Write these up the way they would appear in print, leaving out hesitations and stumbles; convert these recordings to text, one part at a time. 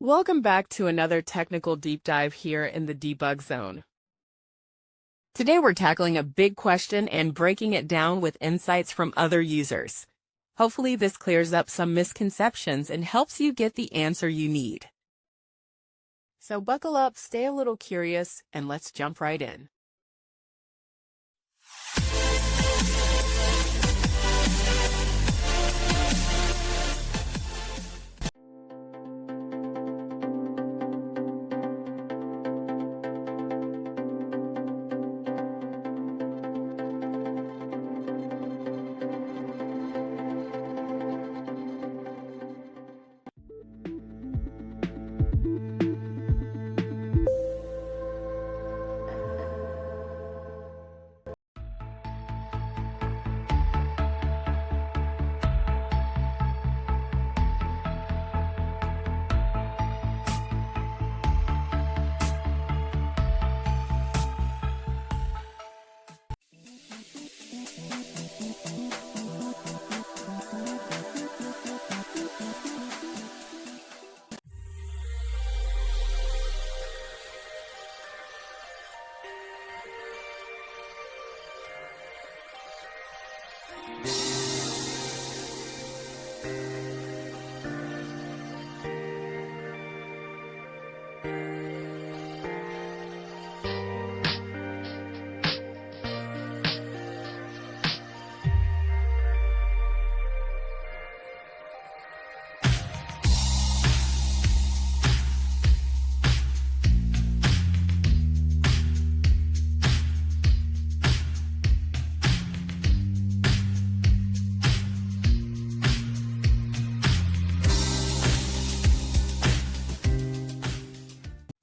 Welcome back to another technical deep dive here in the debug zone. Today we're tackling a big question and breaking it down with insights from other users. Hopefully this clears up some misconceptions and helps you get the answer you need. So buckle up, stay a little curious, and let's jump right in.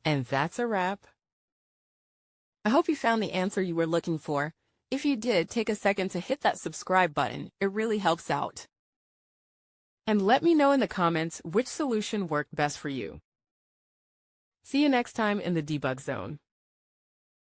And that's a wrap. I hope you found the answer you were looking for. If you did, take a second to hit that subscribe button. It really helps out. And let me know in the comments which solution worked best for you. See you next time in the debug zone.